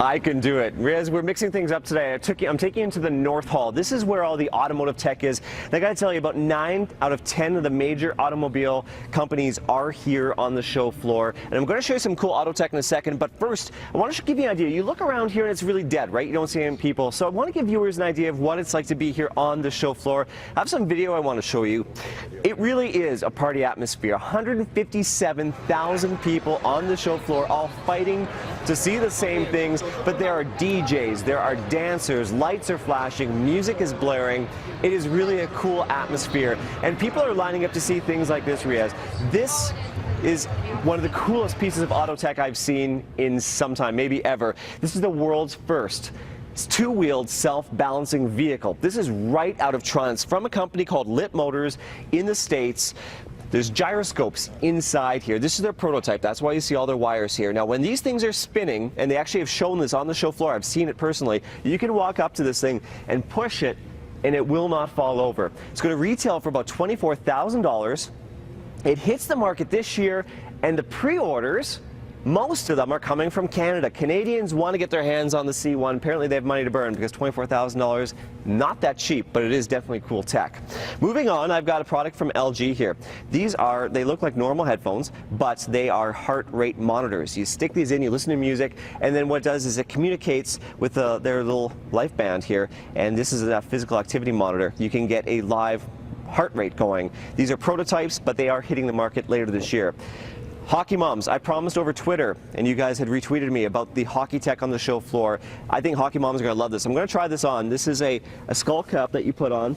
I can do it. Riz, we're mixing things up today. I'm taking you into the North Hall. This is where all the automotive tech is. And I got to tell you, about 9 out of 10 of the major automobile companies are here on the show floor. And I'm going to show you some cool auto tech in a second. But first, I want to give you an idea. You look around here and it's really dead, right? You don't see any people. So I want to give viewers an idea of what it's like to be here on the show floor. I have some video I want to show you. It really is a party atmosphere. 157,000 people on the show floor, all fighting to see the same things. But there are DJs, there are dancers, lights are flashing, music is blaring. It is really a cool atmosphere. And people are lining up to see things like this, Riaz. This is one of the coolest pieces of auto tech I've seen in some time, maybe ever. This is the world's first two-wheeled self-balancing vehicle. This is right out of Toronto. It's from a company called Lit Motors in the States. There's gyroscopes inside here. This is their prototype. That's why you see all their wires here. Now, when these things are spinning, and they actually have shown this on the show floor, I've seen it personally, you can walk up to this thing and push it, and it will not fall over. It's going to retail for about $24,000. It hits the market this year, and the pre-orders, most of them are coming from Canada. Canadians want to get their hands on the C1. Apparently they have money to burn because $24,000, not that cheap, but it is definitely cool tech. Moving on, I've got a product from LG here. They look like normal headphones, but they are heart rate monitors. You stick these in, you listen to music, and then what it does is it communicates with their little life band here, and this is a physical activity monitor. You can get a live heart rate going. These are prototypes, but they are hitting the market later this year. Hockey moms, I promised over Twitter, and you guys had retweeted me about the hockey tech on the show floor. I think hockey moms are going to love this. I'm going to try this on. This is a skull cap that you put on.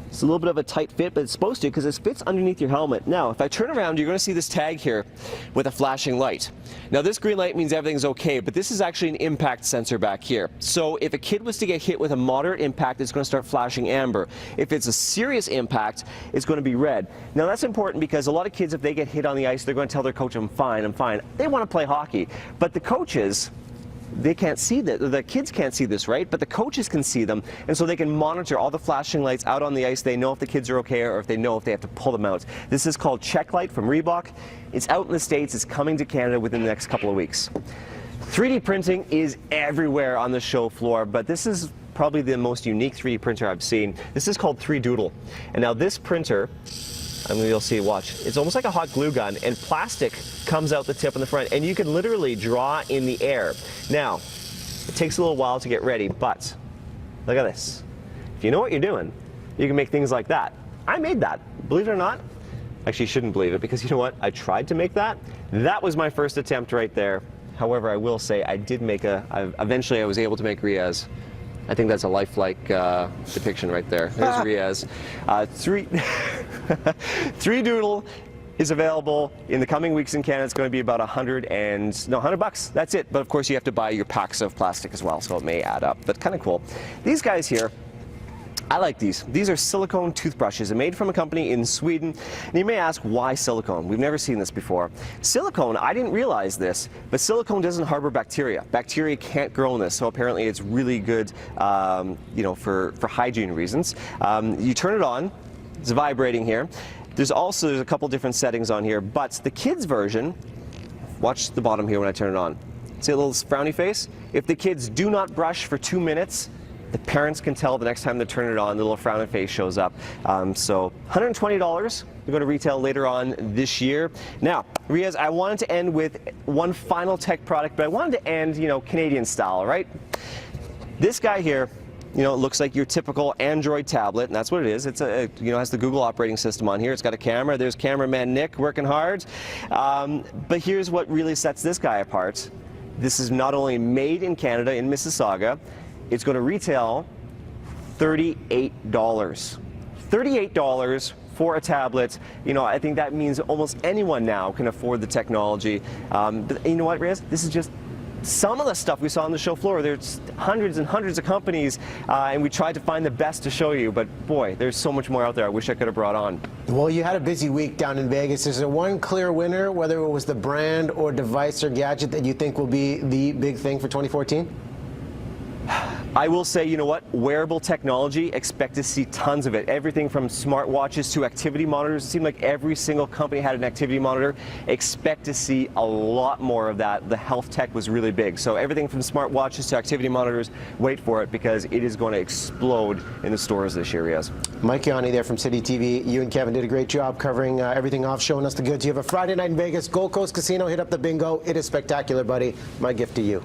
It's a little bit of a tight fit, but it's supposed to because it fits underneath your helmet. Now, if I turn around, you're going to see this tag here with a flashing light. Now, this green light means everything's okay, but this is actually an impact sensor back here. So if a kid was to get hit with a moderate impact, it's going to start flashing amber. If it's a serious impact, it's going to be red. Now, that's important because a lot of kids, if they get hit on the ice, they're going to tell their coach, I'm fine, I'm fine. They want to play hockey. But the coaches, they can't see that. The kids can't see this, right? But the coaches can see them, and so they can monitor all the flashing lights out on the ice. They know if the kids are okay or if they know if they have to pull them out. This is called Check Light from Reebok. It's out in the States. It's coming to Canada within the next couple of weeks. 3D printing is everywhere on the show floor, but this is probably the most unique 3D printer I've seen. This is called 3Doodle. And now this printer, you'll see, watch. It's almost like a hot glue gun, and plastic comes out the tip on the front, and you can literally draw in the air. Now, it takes a little while to get ready, but look at this. If you know what you're doing, you can make things like that. I made that, believe it or not. Actually, you shouldn't believe it, because you know what? I tried to make that. That was my first attempt right there. However, I will say I did make eventually I was able to make Riaz. I think that's a lifelike depiction right there. There's Riaz. 3Doodle is available in the coming weeks in Canada. It's going to be about $100 That's it. But of course, you have to buy your packs of plastic as well, so it may add up. But kind of cool. These guys here, I like these. These are silicone toothbrushes. They're made from a company in Sweden. And you may ask, why silicone? We've never seen this before. Silicone, I didn't realize this, but silicone doesn't harbor bacteria. Bacteria can't grow in this, so apparently it's really good, for hygiene reasons. You turn it on. It's vibrating here. There's a couple different settings on here, but the kids version, watch the bottom here when I turn it on. See a little frowny face? If the kids do not brush for 2 minutes, the parents can tell the next time they turn it on, the little frowny face shows up. So $120. They're going to retail later on this year. Now, Riaz, I wanted to end with one final tech product, but I wanted to end, Canadian style, right? This guy here, it looks like your typical Android tablet, and that's what it is. It's has the Google operating system on here. It's got a camera. There's cameraman Nick working hard. But here's what really sets this guy apart. This is not only made in Canada, in Mississauga. It's going to retail $38. $38 for a tablet. I think that means almost anyone now can afford the technology. But you know what, Riaz? This is just some of the stuff we saw on the show floor. There's hundreds and hundreds of companies, and we tried to find the best to show you, but boy, there's so much more out there I wish I could have brought on. Well, you had a busy week down in Vegas. Is there one clear winner, whether it was the brand or device or gadget, that you think will be the big thing for 2014? I will say, you know what, wearable technology, expect to see tons of it. Everything from smartwatches to activity monitors. It seemed like every single company had an activity monitor. Expect to see a lot more of that. The health tech was really big. So everything from smartwatches to activity monitors, wait for it because it is going to explode in the stores this year, yes. Mike Yanni there from Citytv. You and Kevin did a great job covering everything off, showing us the goods. You have a Friday night in Vegas, Gold Coast Casino, hit up the bingo. It is spectacular, buddy. My gift to you.